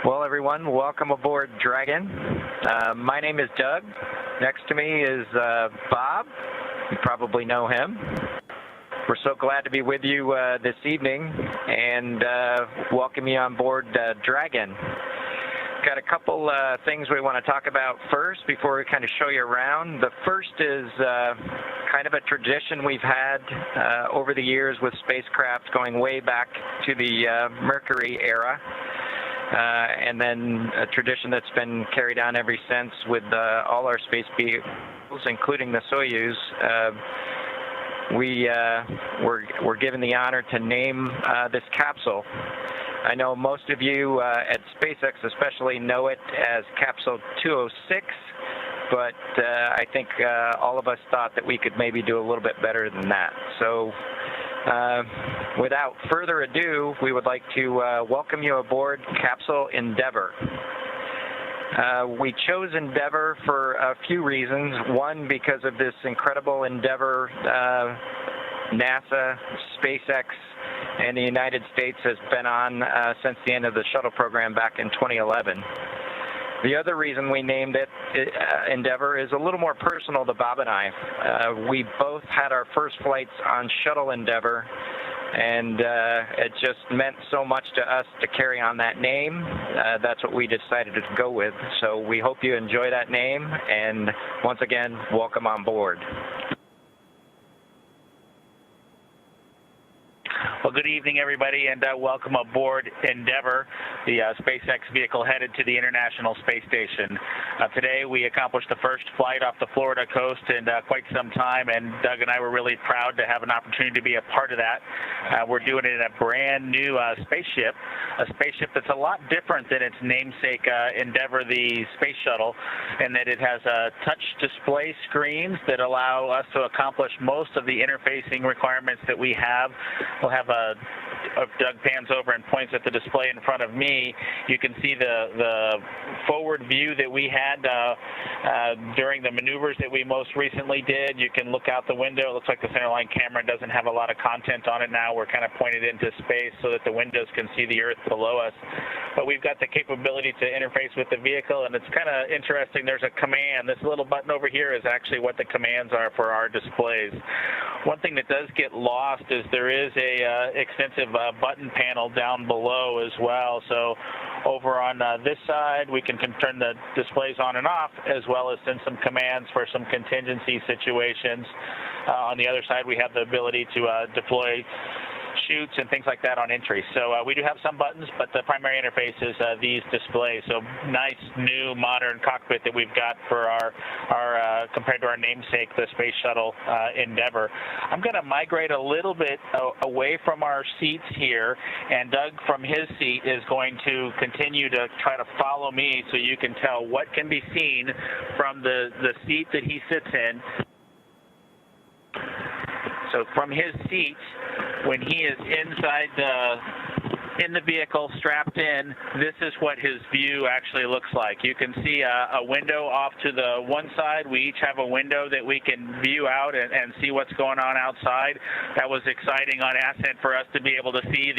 Well, everyone, welcome aboard Dragon. My name is Doug. Next to me is Bob. You probably know him. We're so glad to be with you this evening and welcome you on board Dragon. Got a couple things we want to talk about first before we kind of show you around. The first is kind of a tradition we've had over the years with spacecraft going way back to the Mercury era. And then a tradition that's been carried on ever since with all our space vehicles, including the Soyuz. We're given the honor to name this capsule. I know most of you at SpaceX especially know it as Capsule 206, but I think all of us thought that we could maybe do a little bit better than that. So without further ado, we would like to welcome you aboard Capsule Endeavour. We chose Endeavour for a few reasons. One, because of this incredible endeavor NASA, SpaceX, and the United States has been on since the end of the shuttle program back in 2011. The other reason we named it Endeavour is a little more personal to Bob and I. We both had our first flights on Shuttle Endeavour, and it just meant so much to us to carry on that name. That's what we decided to go with. So we hope you enjoy that name, and once again, welcome on board. Well, good evening, everybody, and welcome aboard Endeavour, the SpaceX vehicle headed to the International Space Station. Today, we accomplished the first flight off the Florida coast in quite some time, and Doug and I were really proud to have an opportunity to be a part of that. We're doing it in a brand new spaceship, a spaceship that's a lot different than its namesake Endeavour, the space shuttle, in that it has touch display screens that allow us to accomplish most of the interfacing requirements that we have. We'll have if Doug pans over and points at the display in front of me, you can see the forward view that we had during the maneuvers that we most recently did. You can look out the window. It looks like the centerline camera doesn't have a lot of content on it now. We're kind of pointed into space so that the windows can see the Earth below us. But we've got the capability to interface with the vehicle, and it's kind of interesting. There's a command. This little button over here is actually what the commands are for our displays. One thing that does get lost is there is a extensive button panel down below as well. So over on this side, we can turn the displays on and off, as well as send some commands for some contingency situations. On the other side, we have the ability to deploy chutes and things like that on entry. So we do have some buttons, but the primary interface is these displays. So nice, new, modern cockpit that we've got for our compared to our namesake, the Space Shuttle Endeavour. I'm going to migrate a little bit away from our seats here, and Doug from his seat is going to continue to try to follow me so you can tell what can be seen from the seat that he sits in. So from his seat, when he is inside in the vehicle, strapped in, this is what his view actually looks like. You can see a window off to the one side. We each have a window that we can view out and see what's going on outside. That was exciting on ascent for us to be able to see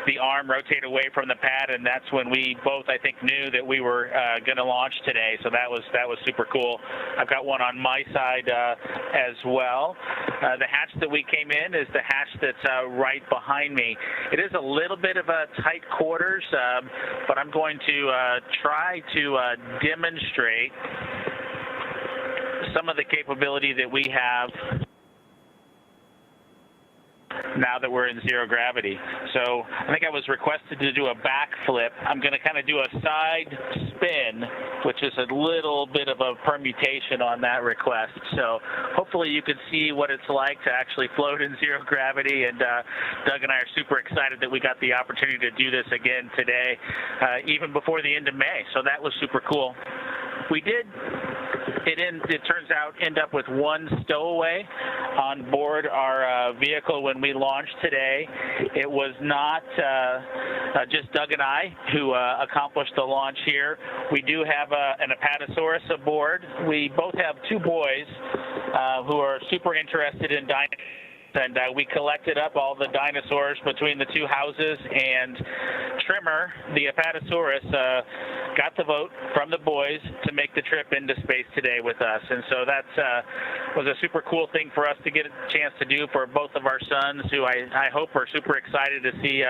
the arm rotate away from the pad, and that's when we both, I think, knew that we were going to launch today. So that was super cool. I've got one on my side as well. The hatch that we came in is the hatch that's right behind me. It is a little bit of a tight quarters, but I'm going to try to demonstrate some of the capability that we have now that we're in zero gravity. So I think I was requested to do a backflip. I'm going to kind of do a side spin, which is a little bit of a permutation on that request. So hopefully you can see what it's like to actually float in zero gravity, and Doug and I are super excited that we got the opportunity to do this again today, even before the end of May. So that was super cool. We did, it turns out, end up with one stowaway on board our vehicle when we launched today. It was not just Doug and I who accomplished the launch here. We do have an Apatosaurus aboard. We both have two boys who are super interested in dinosaurs. and we collected up all the dinosaurs between the two houses, and Trimmer, the Apatosaurus, got the vote from the boys to make the trip into space today with us. And so that was a super cool thing for us to get a chance to do for both of our sons, who I hope are super excited to see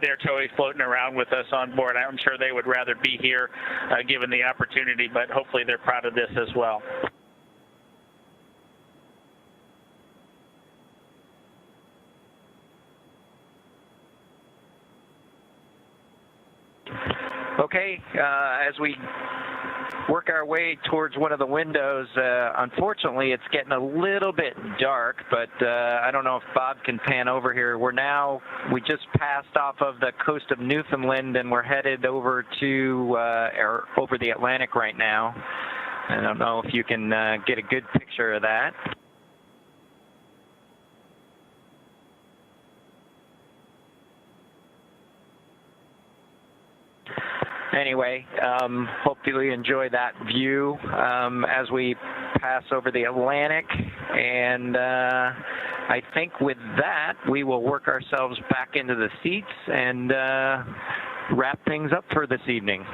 their toys floating around with us on board. I'm sure they would rather be here given the opportunity, but hopefully they're proud of this as well. Okay, as we work our way towards one of the windows, unfortunately it's getting a little bit dark, but I don't know if Bob can pan over here. We just passed off of the coast of Newfoundland, and we're headed over to over the Atlantic right now. I don't know if you can get a good picture of that. Anyway, hopefully you enjoy that view as we pass over the Atlantic, and I think with that we will work ourselves back into the seats and wrap things up for this evening.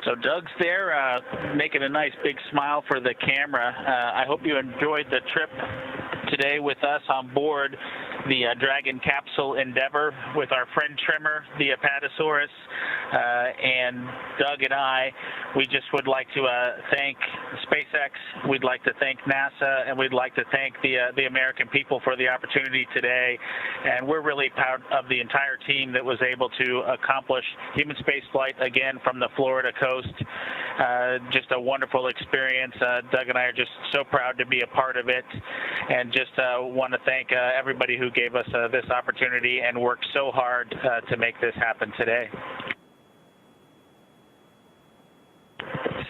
So Doug's there making a nice big smile for the camera. I hope you enjoyed the trip today with us on board the Dragon capsule Endeavour with our friend Trimmer, the Apatosaurus, and Doug and I. We just would like to thank SpaceX, we'd like to thank NASA, and we'd like to thank the American people for the opportunity today. And we're really proud of the entire team that was able to accomplish human spaceflight again from the Florida coast. Just a wonderful experience. Doug and I are just so proud to be a part of it, and just want to thank everybody who gave us this opportunity and worked so hard to make this happen today.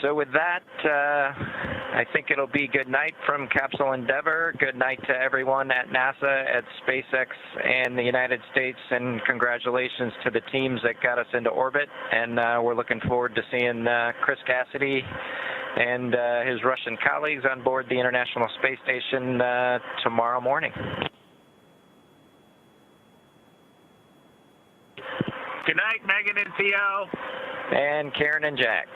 So with that, I think it'll be good night from Capsule Endeavour. Good night to everyone at NASA, at SpaceX, and the United States, and congratulations to the teams that got us into orbit. And we're looking forward to seeing Chris Cassidy and his Russian colleagues on board the International Space Station tomorrow morning. Good night, Megan and Theo. And Karen and Jack.